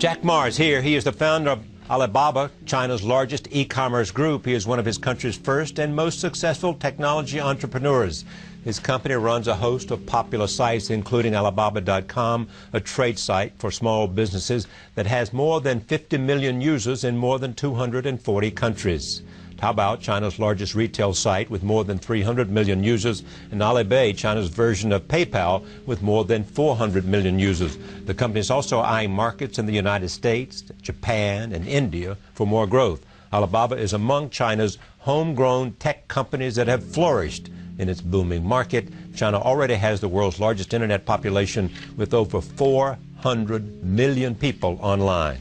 Jack Ma is here. He is the founder of Alibaba, China's largest e-commerce group. He is one of his country's first and most successful technology entrepreneurs. His company runs a host of popular sites, including Alibaba.com, a trade site for small businesses that has more than 50 million users in more than 240 countries. Taobao, China's largest retail site with more than 300 million users, and Alipay, China's version of PayPal with more than 400 million users. The company is also eyeing markets in the United States, Japan, and India for more growth. Alibaba is among China's homegrown tech companies that have flourished in its booming market. China already has the world's largest internet population with over 400 million people online.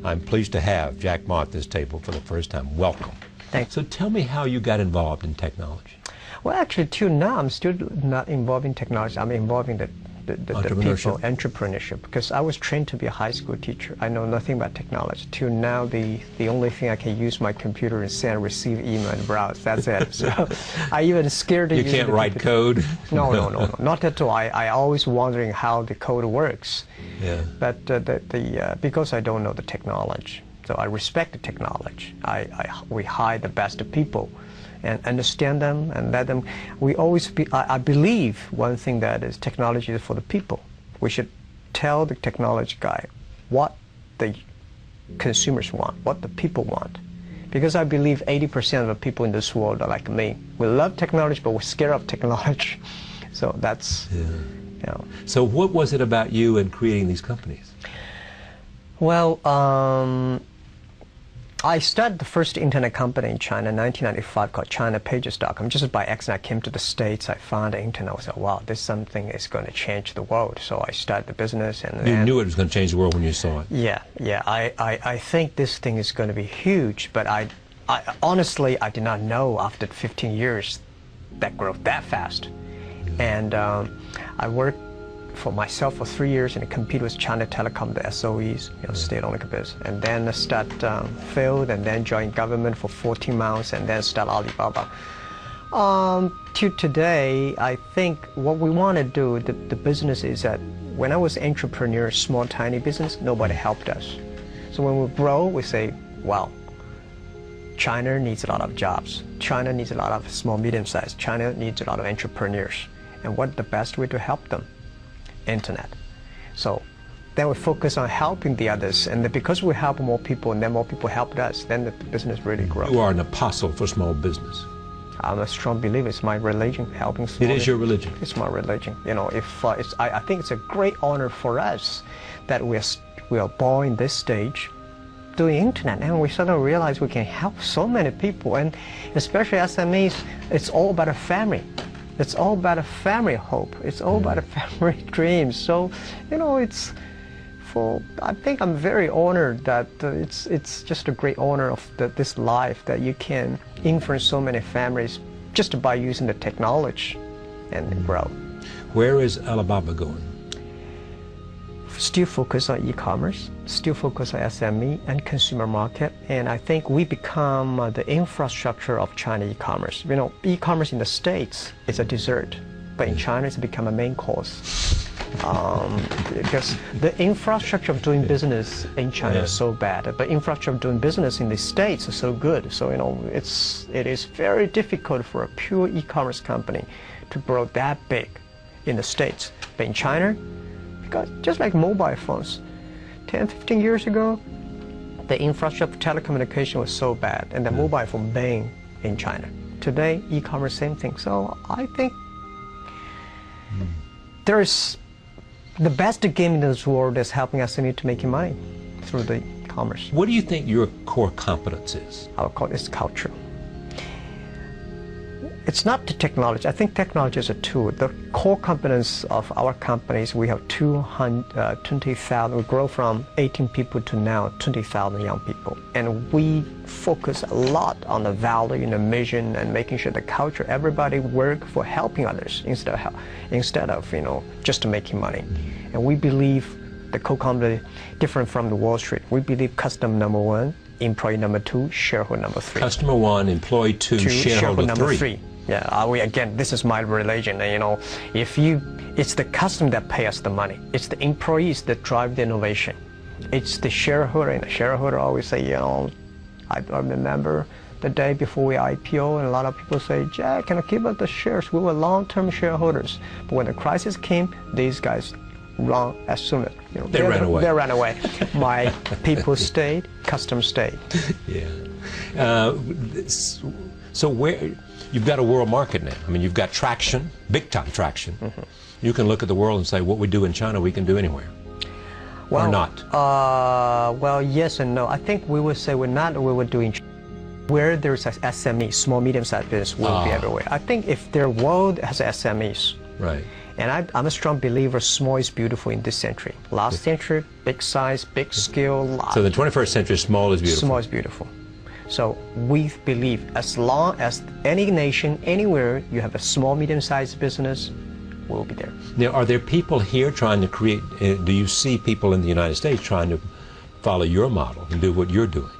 I'm pleased to have Jack Ma at this table for the first time. Welcome. Thanks. So tell me how you got involved in technology. Well, actually, till now, I'm still not involved in technology. I'm involved in the people, entrepreneurship, because I was trained to be a high school teacher. I know nothing about technology. Till now, the only thing I can use my computer and send, receive email, and browse. That's it. So I even scared to use it. You can't write code? No, not at all. I always wondering how the code works. Yeah. But because I don't know the technology, so I respect the technology. We hire the best people and understand them and let them. We always I believe one thing that is technology is for the people. We should tell the technology guy what the consumers want, what the people want. Because I believe 80% of the people in this world are like me. We love technology, but we're scared of technology. So that's, you know. So what was it about you in creating these companies? Well, I started the first internet company in China in 1995 called ChinaPages.com. Just by accident, I came to the States. I found the internet. I was like, wow, this something is going to change the world. So I started the business. And you knew it was going to change the world when you saw it. Yeah. I think this thing is going to be huge. But I honestly, I did not know after 15 years that growth that fast. And I worked for myself for 3 years and compete with China Telecom, the SOEs, state-owned business, and then start failed, and then joined government for 14 months, and then start Alibaba. To today, I think what we want to do, the business is that when I was entrepreneur, small, tiny business, nobody helped us. So when we grow, we say, wow, China needs a lot of jobs. China needs a lot of small, medium-sized. China needs a lot of entrepreneurs. And what's the best way to help them? Internet. So then we focus on helping the others, and because we help more people and then more people helped us, then the business really grows. You are an apostle for small business. I'm a strong believer. It's my religion, helping small business. It is your religion. It's my religion. I think it's a great honor for us that we are born in this stage doing internet, and we suddenly realize we can help so many people, and especially SMEs. It's all about a family. It's all about a family hope. It's all about a family dreams. So, I think I'm very honored that it's just a great honor of this life that you can influence so many families just by using the technology and grow. Where is Alibaba going? Still focus on e-commerce, still focus on SME and consumer market, and I think we become the infrastructure of China e-commerce. E-commerce in the States is a dessert, but in China it's become a main course. Because the infrastructure of doing business in China is so bad, but infrastructure of doing business in the States is so good. So it is very difficult for a pure e-commerce company to grow that big in the States. But in China, because just like mobile phones, 10, 15 years ago, the infrastructure of telecommunication was so bad, and the mobile phone banned in China. Today, e-commerce, same thing. So I think there's the best game in this world is helping SME to make money through the commerce. What do you think your core competence is? I would call it culture. It's not the technology. I think technology is a tool. The core competence of our companies, we have 20,000. We grow from 18 people to now 20,000 young people. And we focus a lot on the value and the mission and making sure the culture, everybody work for helping others instead of just making money. And we believe the core company different from the Wall Street. We believe customer number one, employee number two, shareholder number three. Customer one, employee two, shareholder number three. Yeah, again, this is my religion. It's the customer that pay us the money. It's the employees that drive the innovation. it's the shareholder, and the shareholder always say, I remember the day before we IPO, and a lot of people say, Jack, can I keep up the shares? We were long-term shareholders. But when the crisis came, these guys run as soon as, they ran away. They ran away. My people stayed, customers stayed. Yeah. So you've got a world market now. I mean, you've got traction, big-time traction. Mm-hmm. You can look at the world and say, what we do in China, we can do anywhere. Well, or not? Well, yes and no. I think we would say we were doing where there's a SME, small, medium-sized business, will be everywhere. I think if their world has SMEs, right. And I'm a strong believer small is beautiful in this century. Last century, big size, big scale. So the 21st century, small is beautiful. Small is beautiful. So we believe as long as any nation, anywhere, you have a small, medium-sized business, we'll be there. Now, are there people here trying to create, do you see people in the United States trying to follow your model and do what you're doing?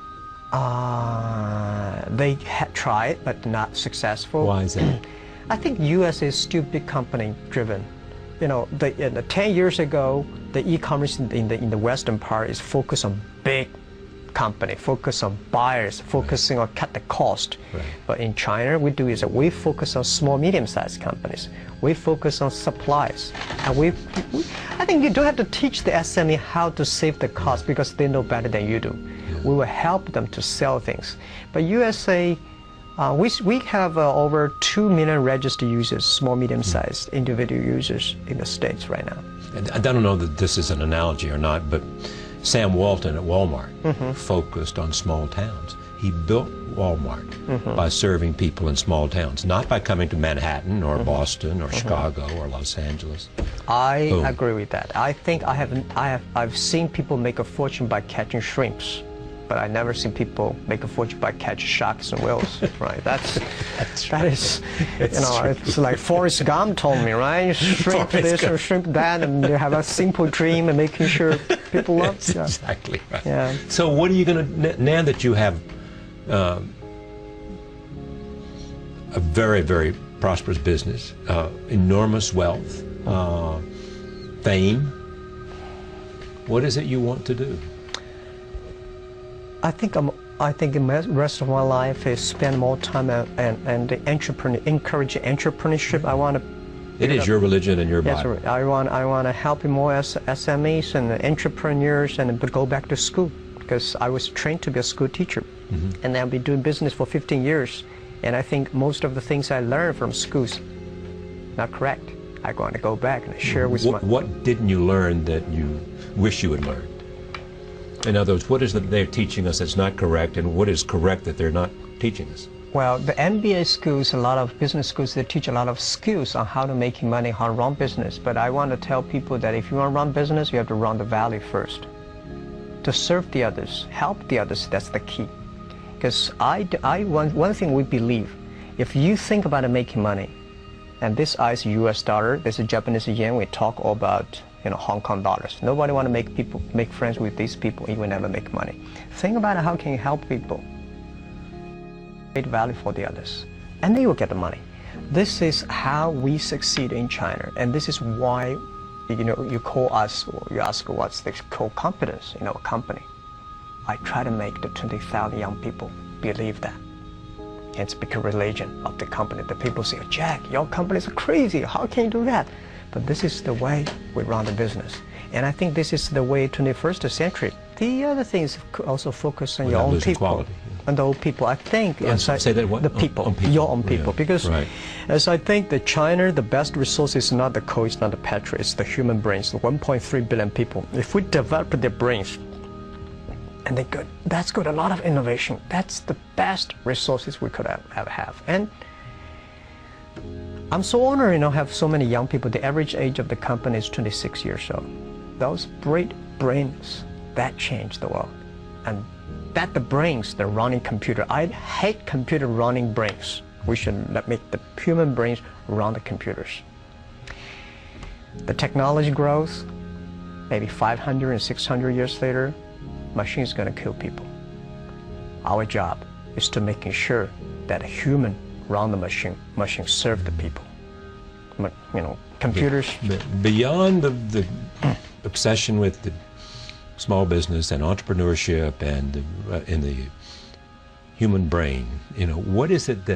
They tried, but not successful. Why is that? I think U.S. is still big company driven. 10 years ago, the e-commerce in the Western part is focused on big company, focus on buyers, focusing on cut the cost. Right. But in China, we focus on small, medium-sized companies. We focus on supplies. And I think you don't have to teach the SME how to save the cost because they know better than you do. Yeah. We will help them to sell things. But USA, we have over 2 million registered users, small, medium-sized individual users in the States right now. And I don't know that this is an analogy or not, but Sam Walton at Walmart focused on small towns. He built Walmart by serving people in small towns, not by coming to Manhattan or Boston or Chicago or Los Angeles. I agree with that. I think I've seen people make a fortune by catching shrimps, but I've never seen people make a fortune by catching sharks and whales. Right? That is, it's like Forrest Gump told me, right? Shrimp this or shrimp that, and you have a simple dream and making sure people love. That's exactly right. Yeah. So what are you going to, now that you have a very, very prosperous business, enormous wealth, fame, what is it you want to do? I think the rest of my life is spend more time and encourage entrepreneurship. I want to. It is your religion and your Bible. Yes, I want to help more SMEs and entrepreneurs and go back to school because I was trained to be a school teacher, and I've been doing business for 15 years, and I think most of the things I learned from schools not correct. I'm going to go back and share with my. What didn't you learn that you wish you had learned? In other words, what is that they're teaching us that's not correct, and what is correct that they're not teaching us? Well, the MBA schools, a lot of business schools, they teach a lot of skills on how to make money, how to run business. But I want to tell people that if you want to run business, you have to run the value first. To serve the others, help the others, that's the key. Because one thing we believe, if you think about making money, and this is US dollar, this is Japanese yen, we talk all about Hong Kong dollars. Nobody want to make friends with these people, even never make money. Think about how can you help people. Create value for the others, and they will get the money. This is how we succeed in China, and this is why, you call us, or you ask what's the core competence in our company. I try to make the 20,000 young people believe that. It's become religion of the company. The people say, Jack, your company is crazy. How can you do that? But this is the way we run the business. And I think this is the way 21st century. The other thing is also focus on your own people. Quality, yeah. And the old people, I think, say that what? The people, your own people. Yeah, because as I think that China, the best resource is not the coal, it's not the petrol, it's the human brains, the 1.3 billion people. If we develop their brains, and that's got a lot of innovation. That's the best resources we could ever have. And I'm so honored, have so many young people. The average age of the company is 26 years old. Those great brains, that change the world. And that the brains, the running computer. I hate computer running brains. We should make the human brains run the computers. The technology grows, maybe 500 and 600 years later, machine is going to kill people. Our job is to making sure that a human run the machine serve the people. Computers. Beyond the obsession with the small business and entrepreneurship and in the human brain, what is it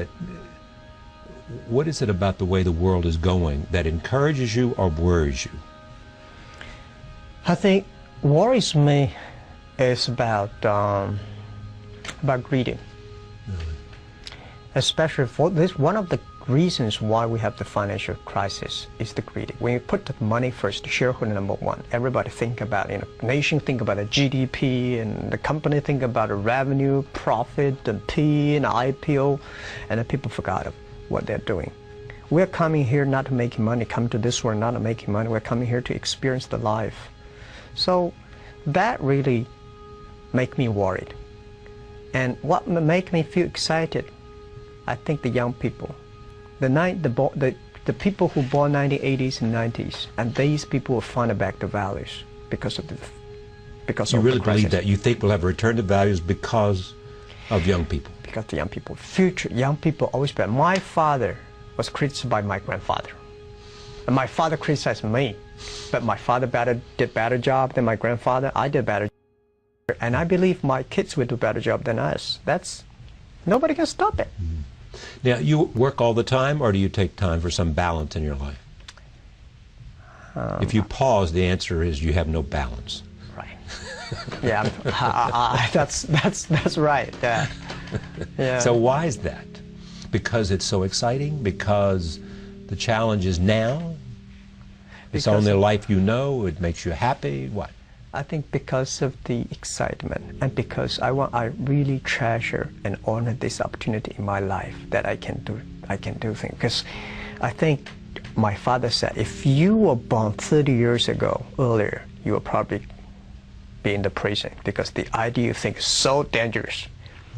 about the way the world is going that encourages you or worries you? I think worries me is about greed. Really? Especially for this, one of the reasons why we have the financial crisis is the greed. When you put the money first, shareholder number one, everybody think about, nation think about the GDP, and the company think about the revenue, profit, and P, and IPO, and the people forgot what they're doing. We're coming here not to make money, come to this world not to make money, we're coming here to experience the life. So that really make me worried. And what make me feel excited, I think the young people. The people who born 1980s and 90s, and these people will find back the values because of the crisis. You really believe that? You think we'll have a return to values because of young people? Because the young people, future young people always better. My father was criticized by my grandfather, and my father criticized me, but my father did better job than my grandfather. I did better, and I believe my kids will do better job than us. Nobody can stop it. Mm-hmm. Now, you work all the time, or do you take time for some balance in your life? If you pause, the answer is you have no balance. Right. Yeah, that's right. Yeah. Yeah. So why is that? Because it's so exciting? Because the challenge is now? It's the only life you know? It makes you happy? What? I think because of the excitement, and because I really treasure and honor this opportunity in my life that I can do things. Because I think my father said, if you were born 30 years ago earlier, you would probably be in the prison because the idea you think is so dangerous.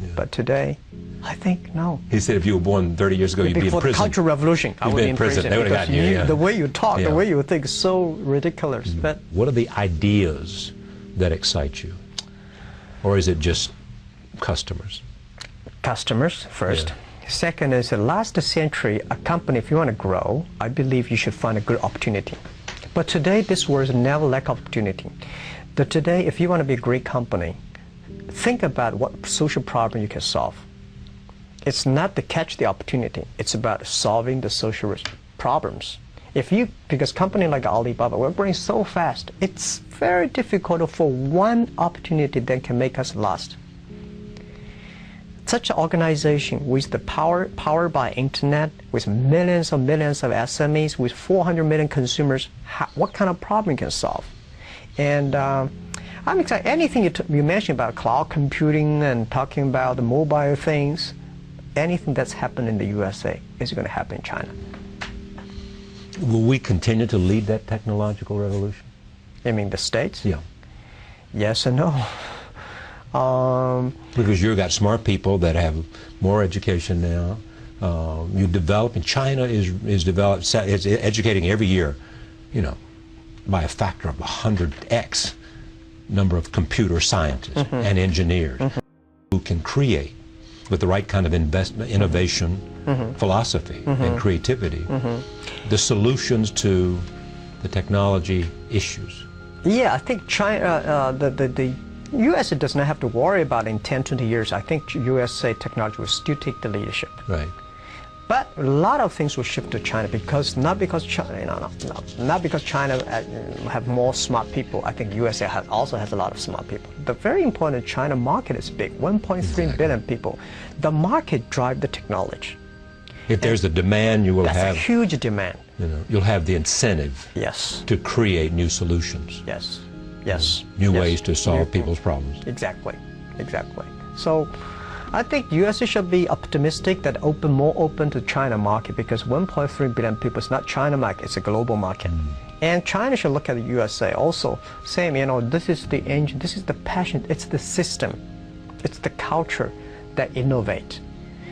Yeah. But today, I think no. He said if you were born 30 years ago, you'd be in prison. Before the Cultural Revolution, I would be in prison. They would have gotten you, yeah. The way you talk, the way you think is so ridiculous. Mm-hmm. But what are the ideas that excite you? Or is it just customers? Customers first. Yeah. Second is the last century, a company, if you want to grow, I believe you should find a good opportunity. But today, this world never lack opportunity. Today, if you want to be a great company, think about what social problem you can solve. It's not to catch the opportunity. It's about solving the social problems. Because company like Alibaba, we're growing so fast, it's very difficult for one opportunity that can make us last. Such an organization with the power by internet, with millions of SMEs, with 400 million consumers, what kind of problem you can solve? And I'm excited. Anything you mentioned about cloud computing and talking about the mobile things, anything that's happened in the USA is going to happen in China. Will we continue to lead that technological revolution? You mean the States? Yeah. Yes and no. Because you've got smart people that have more education now. You develop, and China is educating every year, by a factor of 100x number of computer scientists and engineers who can create with the right kind of investment, innovation, philosophy, and creativity, the solutions to the technology issues. Yeah, I think China, the U.S. does not have to worry about in 10, 20 years. I think USA technology will still take the leadership. Right. But a lot of things will shift to China not because China have more smart people. I think USA also has a lot of smart people. The very important China market is big, 1.3 billion people. The market drives the technology. If there's the demand, you will have a huge demand. You'll have the incentive. Yes. To create new solutions. Yes. Yes. New ways to solve people's problems. Exactly. So I think USA should be optimistic that more open to China market, because 1.3 billion people is not China market, it's a global market. And China should look at the USA also, saying, this is the engine, this is the passion, it's the system, it's the culture that innovate.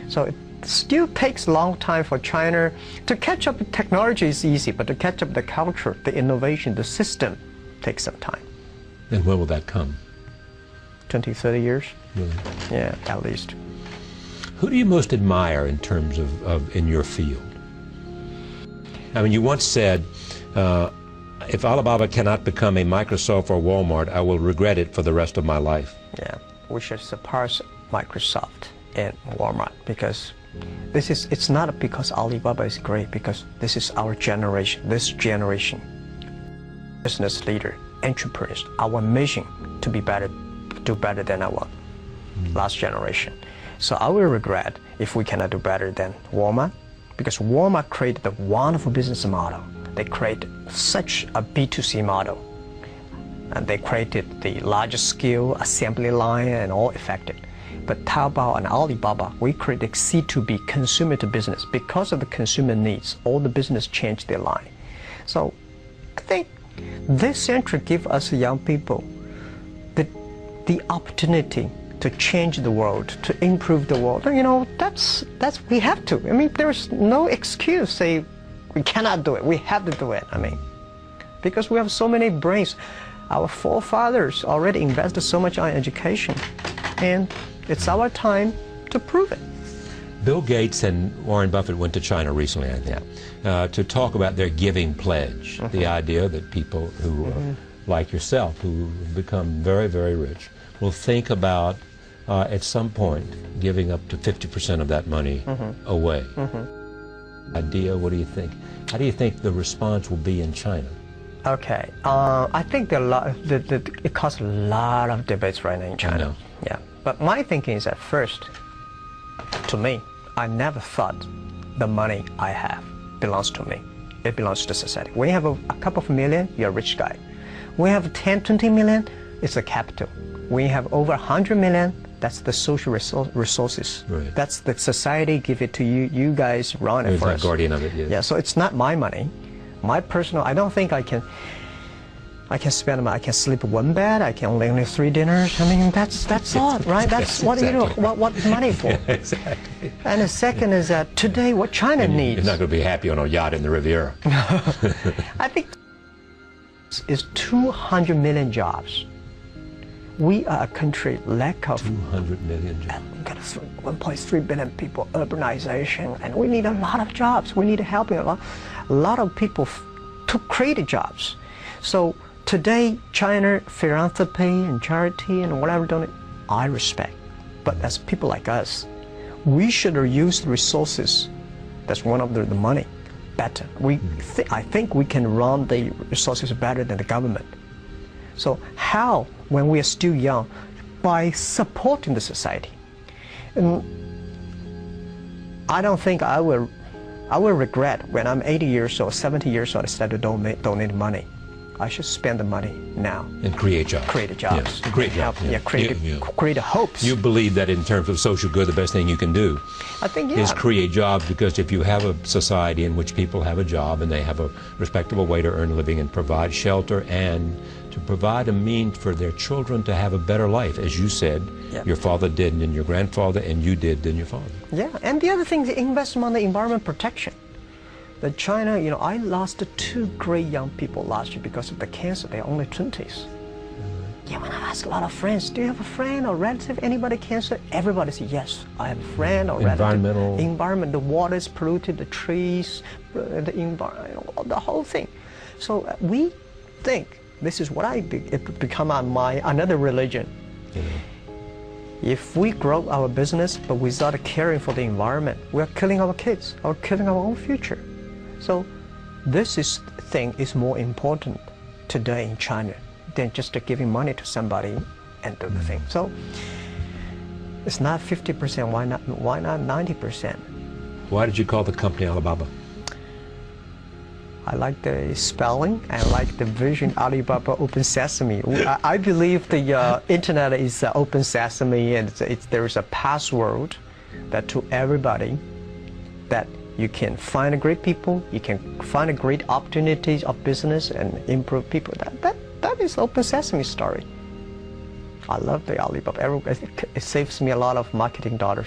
So it still takes a long time for China to catch up with technology is easy, but to catch up the culture, the innovation, the system takes some time. And when will that come? 20, 30 years? Really? Yeah, at least. Who do you most admire in terms of in your field? I mean, you once said, if Alibaba cannot become a Microsoft or Walmart, I will regret it for the rest of my life. Yeah, we should surpass Microsoft and Walmart, because it's not because Alibaba is great, because this is our generation, business leader, entrepreneurs, our mission to be better, do better than our last generation. So I will regret if we cannot do better than Walmart, because Walmart created a wonderful business model. They created such a B2C model, and they created the largest scale assembly line and all effective. But Taobao and Alibaba, we created C2B, consumer to business. Because of the consumer needs, all the business changed their line. So I think this century gives us young people the opportunity to change the world, to improve the world. You know, that's we have to. I mean, there's no excuse say we cannot do it. We have to do it. I mean, because we have so many brains. Our forefathers already invested so much on education, and it's our time to prove it. Bill Gates and Warren Buffett went to China recently, I think, to talk about their giving pledge, the idea that people who, like yourself, who become very, very rich, will think about, at some point, giving up to 50% of that money away. Idea, what do you think? How do you think the response will be in China? Okay, I think it causes a lot of debates right now in China. I know. Yeah, but my thinking is that first, to me, I never thought the money I have belongs to me. It belongs to the society. When you have a couple of million, you're a rich guy. When you have 10, 20 million, it's a capital. When you have over 100 million, that's the social resources. Right. That's the society give it to you. You guys run it for us. Guardian of it, yes. Yeah, so it's not my money. My personal, I don't think I can spend, I can sleep one bed, I can only 3 dinners. I mean, that's all, right? That's what you do, what is money for? Yeah, exactly. And the second is that today what China needs. You're not going to be happy on a yacht in the Riviera. I think is 200 million jobs. We are a country lack of 200 million jobs. We've got 1.3 billion people, urbanization, and we need a lot of jobs. We need helping a lot of people to create jobs. So today, China, philanthropy and charity and whatever done, I respect. But as people like us, we should use the resources. That's one of the money better. I think we can run the resources better than the government. So how, when we are still young, by supporting the society? And I don't think I will regret when I'm 80 years old, 70 years old, instead of donate money. I should spend the money now. And create jobs. Create jobs. Yes. Create jobs. Yeah, create hopes. You believe that in terms of social good, the best thing you can do is create jobs, because if you have a society in which people have a job and they have a respectable way to earn a living and provide shelter and to provide a means for their children to have a better life, as you said, your father did and your grandfather, and you did than your father. Yeah, and the other thing is investment on the environment protection. The China, you know, I lost 2 great young people last year because of the cancer. They're only 20s. Yeah, when I ask a lot of friends, do you have a friend or relative, anybody cancer? Everybody says, yes, I have a friend or relative. Environment, the water is polluted, the trees, the environment, the whole thing. So we think, this is what it become another religion. If we grow our business but without caring for the environment, we are killing our kids or killing our own future. So this thing is more important today in China than just giving money to somebody and do the thing. So it's not 50%, why not 90%? Why did you call the company Alibaba? I like the spelling, I like the vision, Alibaba Open Sesame. I believe the internet is open sesame, and there is a password that to everybody that you can find great people, you can find great opportunities of business and improve people. That is open sesame story. I love the Alibaba. It saves me a lot of marketing dollars.